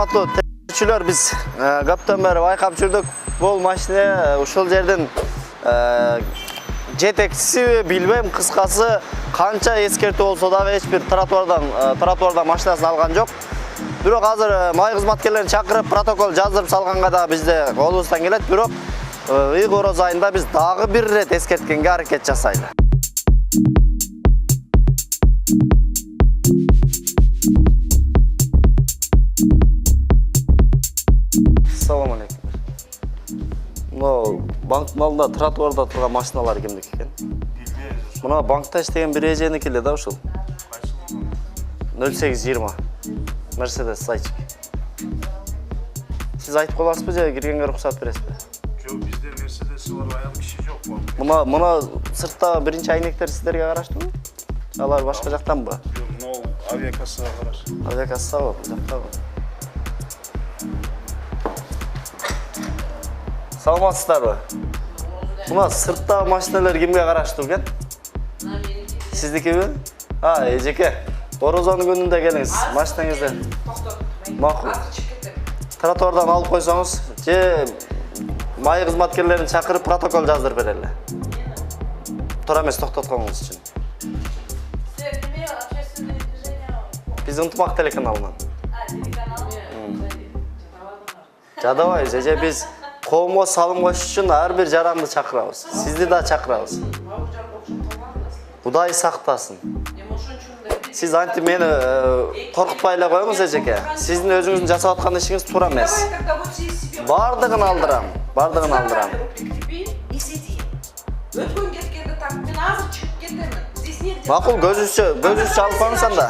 урматтуу текшүүчүлөр, биз көптөн бери байкап жүрдүк. Бул машина ушул жерден жетекчиси билбейм, кыскасы канча эскертүү болсо дагы эч бир тротуардан машинасын алган жок. Бирок азыр май кызматкерлерин чакырып протокол жаздырып салганга да бизде колубуздан келет. Бирок ый короз айында биз дагы бир рет эскерткенге аракет жасайлы. Assalamu alaikum. Банк малында тротуарда турган машиналар кимдики экен? Мына банкта иштеген бир эженики эле да ушул. 0820 Mercedes Sayчик. Siz айтып коласызбы же киргенге рухсат бересизби? Жок, бизде Mercedes бар, аял киши жок. Мына сыртта биринчи айнектер сиздерге караштыбы? Алар башка жактанбы? Жок, мына авиакассага караш. Авиакассага бул жактабы? Саламатсыздарбы? Мына сыртта машиналар кимге караштуу экен? Сиздикиби? Эжеке. Орозонун күнүндө келиңиз, машинаңызды. Макул. Тротуардан алып койсоңуз, же май кызматкерлерин чакырып протокол жаздырып берели. Туура эмес токтотконуңуз үчүн. Биз ынтымак телеканалынан. Жадабайбыз, эже биз коомго салым коюш үчүн ар бир жаранды чакырабыз. Сизди да чакырабыз. Кудай сактасын. Siz anti meni korkutpay эле коюңуз эжеке. Сиздин өзүңүздүн жасап аткан ишиңиз туура эмес. Бардыгын алдырам. Өткөн кеткенде так, мен азыр чыгып кетемин. Здесь нет. Макул, көзүңүз чалып коюңуз анда.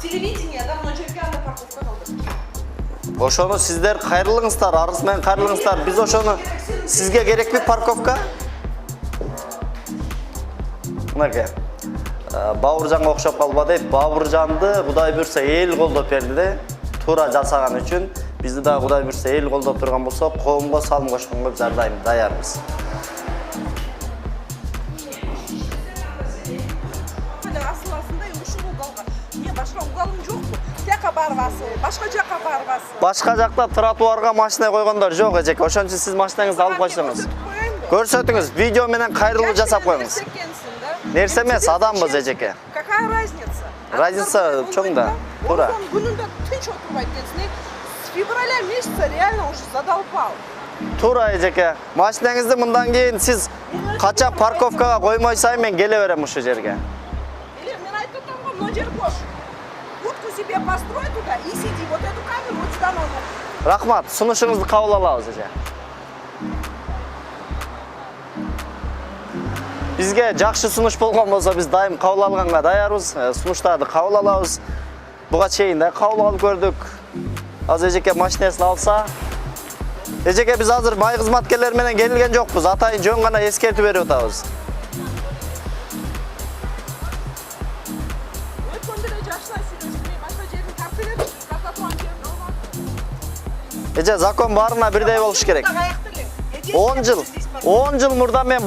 Телевидение давно чемпионат парковка калды. Ошону сиздер кайрылыңыздар, арыз менен кайрылыңыздар. Биз ошону сизге керекпи парковка? Мынакей. Бауыржанга окшоп калба деп, Бауыржанды Кудай буйрса эл колдоп берди де, туура жасаган үчүн бизди да Кудай буйрса эл колдоп турган болсо, коомго салым кошконго биз ар дайым даярбыз. Асыласында ушул угалга. Не башка угалым жокпу? Тияка барбасы, башка жакка барбасы. Башка жакта тротуарга машина койгондор жок эжеке. Ошон үчүн сиз машинаңызды алып койсоңуз. Көрсөтүңүз, видео менен кайрылуу жасап коюңуз. Нерсе эмес, адамбыз эжеке. Какая разница? Разница чоң да. Туура. Күнүндө тынч отурбайт экенсиң. С февраля месяца реально уже задолбал. Туура эжеке. Машинаңызды мындан кийин сиз качан парковкага коймой сайын мен келе берем ушул жерге. Или мен айтып атам го, мына жер бош. Будку себе построй туда и сиди. Вот эту камеру вот сюда надо. Рахмат, сунушуңузду кабыл алабыз эже. Бизге жакшы сунуш болгон болсо биз дайым кабыл алганга даярбыз. Сунуштарды кабыл алабыз. Буга чейин да кабыл алып көрдүк. Азыр эжеке машинасын алса, эжеке биз азыр май кызматкерлери менен келилген жокпуз. Атайын жөн гана эскертип берип атабыз. Өткөндө жашла сүйлөшмөй, башка жердин тартып берди. Кататуан жерин алган. Эже закон баарына бирдей болуш керек. 10 жыл мурда мен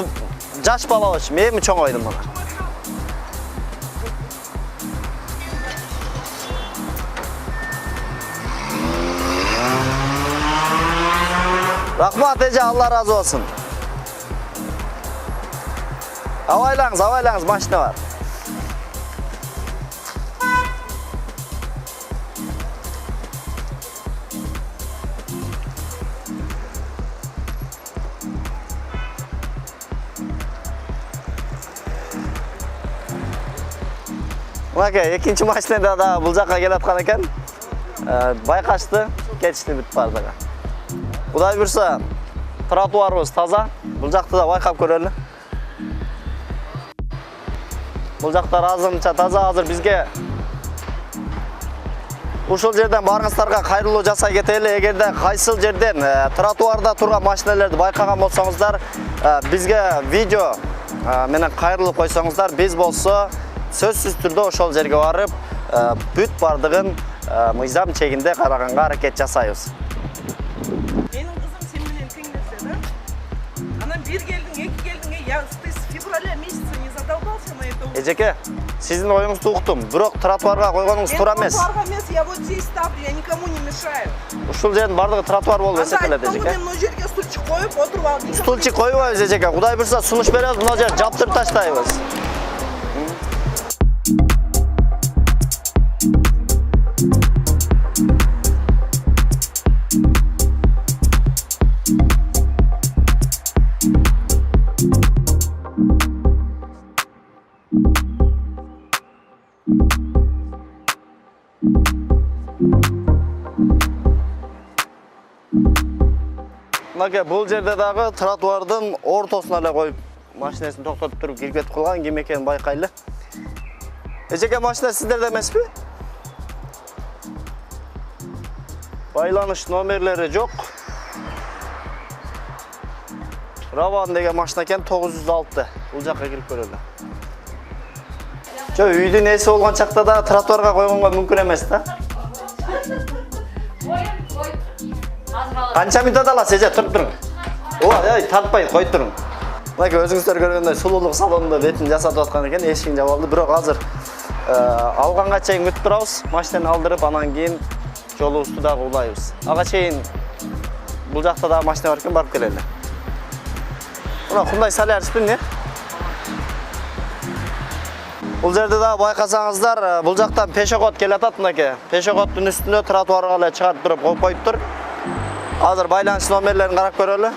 жаш бала болчумун, эми чоңойдум мына. Рахмат эже, Алла разы болсун. Абайлаңыз, машина бар. Мынакей, экинчи машинада да бул жакка келаткан экен. Байкашты, кетишти бүт бардыгы. Кудай буйрса, тротуарыбыз таза. Бул жакты да байкап көрөлү. Бул жактар азырынча таза. Азыр бизге ушул жерден барыңыздарга кайрылуу жасай кетели. Эгерде кайсыл жерден тротуарда турган машиналарды байкаган болсоңуздар, бизге видео менен кайрылып койсоңуздар, биз болсо сөзсүз түрдө ошол жерге барып, бүт бардыгын мыйзам чегинде караганга аракет жасайбыз. Менин кызым сен менен теңдесе да. Анан бир келдиң, эки келдиң, я с февраля месяца не задолбался на это. Эжеке, Сиздин оюңузду уктум. Бирок тротуарга койгонуңуз туура эмес. Тротуарга эмес, я вот здесь ставлю, я никому не мешаю. Ушул жердин бардыгы тротуар болуп эсептелет эжеке. Мен мына жерге стульчик коюп отуруп алдым. Стульчик коюбайбыз эжеке. Кудай буйрса сунуш беребиз, мына жер жаптырып таштайбыз. Мынаке бул жерде дагы тротуардын ортосуна эле коюп машинесин токтотуп туруп кирип кетип калган, ким экенин байкайлы. Эжеке, машина сиздерде эмеспи? Байланыш номерлери жок. Раван деген машина экен, 906. Бул жакка кирип көрөлү. Жо, үйдүн эси болгон чакта да тротуарга койгонго мүмкүн эмес да. Канча минут аласыз эже, туруп туруң. Ой, тартпай, коюп туруң. Мынаке өзүңүздөр көргөндөй сулуулук салонунда бетин жасатып аткан экен, эшигин жаап алды. Бирок азыр алганга чейин күтүп турабыз. Машинаны алдырып, анан кийин жолубузду дагы улайбыз. Ага чейин бул жакта дагы машина бар экен, барып келели. Мына кундай салярсызбы, эмне? Бул жерде дагы байкасаңыздар, бул жактан пешоход келатат мынаке. Пешоходдун үстүнө тротуарга эле чыгарып туруп коюптур. Азыр байланыш номерлерин карап көрөлү.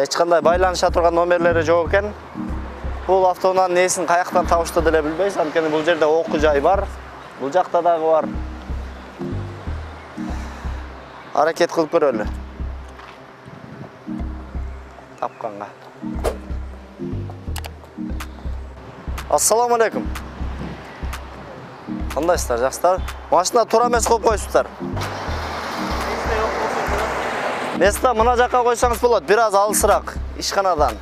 Эч кандай байланыша турган номерлери жок экен. Бул автоунаанын ээсин каяктан табышты деле билбейбиз, анткени бул жерде окуу жай бар. Бул жакта дагы бар. Аракет кылып көрөлү. Тапканга. Ассаламу алейкум. Кандайсыздар, жакшысыздар? Машина туура эмес коюп коюпсуздар. Места мына жакка койсоңуз болот, бир аз алысыраак ишканадан.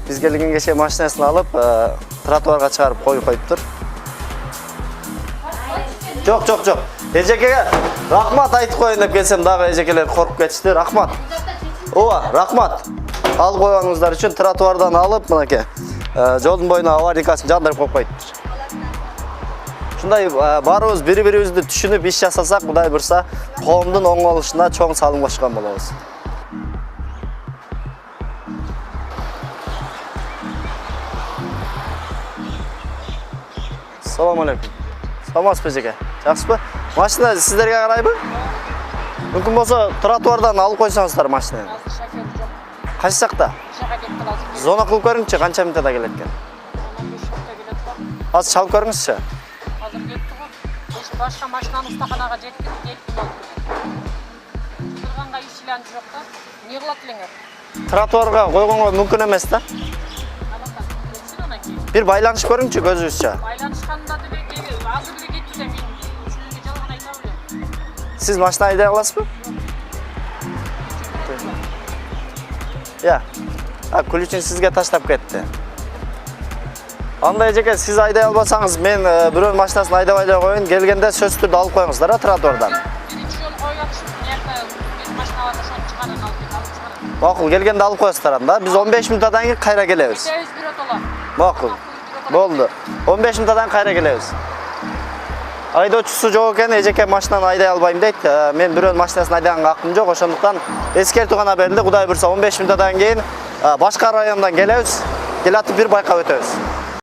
Биз келген кеше машинасын алып, тротуарга чыгарып коюп коюптур. Жок. Эжекеге рахмат айтып коюн деп келсем, дагы эжекелер коркуп кетишти. Рахмат. Ооба, рахмат. Ал койгонуңуздар үчүн тротуардан алып, мынакей, жолдун боюна аварийкасын жандырып коюп коюптур. Ушундай баарыбыз бири-бирибизди түшүнүп иш жасасак, Кудай буйрса, коомдун оңолушуна чоң салым кошкон болобуз. Assalamu alaikum. Саламатсызбы эжеке? Жакшысызбы? Машина сиздерге карайбы? Мүмкүн болсо тротуардан алып койсоңуздар машинаны. Азыр шофер жок. Кайсы жакта? Жага кетип каласыз. Зона кылып көрүңүзчү, канча минутта келет экен? 15 минутта келет го. Азыр чалып көрүңүзчү. Азыр кетти го. Эч башка машинаны устаханага жеткирип болду. Турганга иш иланчы жок да. Эмне кылат элеңер? Тротуарга койгонго мүмкүн эмес да. Анан кетсин анан кийин. Бир байланыш көрүңүчү көзүбүзчө. Байланышканда деле азыр деле кетти да мен ушуга жалган айта элем. Сиз машина айдай аласызбы? Я. Ключин сизге таштап кетти. Андай эжеке, сиз айдай албасаңыз, мен бирөөнүн машинасын айдабай эле коюн, келгенде сөзсүз түрдө алып коюңуздар тротуардан. Биринчи жолу коюп атышып, мыякта бир машина бар, ошону чыгарып алып чыгарып. Макул, келгенде алып коесуздар анда. Биз 15 минуттан кийин кайра келебиз. Кетебиз бир отола. Макул. Болду. 15 минуттан кайра келебиз. Айдоочусу жок экен, эжеке машинаны айдай албайм дейт. Мен бирөөнүн машинасын айдаганга акым жок, ошондуктан эскертүү гана берилди. Кудай буйрса 15 минуттан кийин башка райондан келебиз. Келатып бир байкап өтөбүз.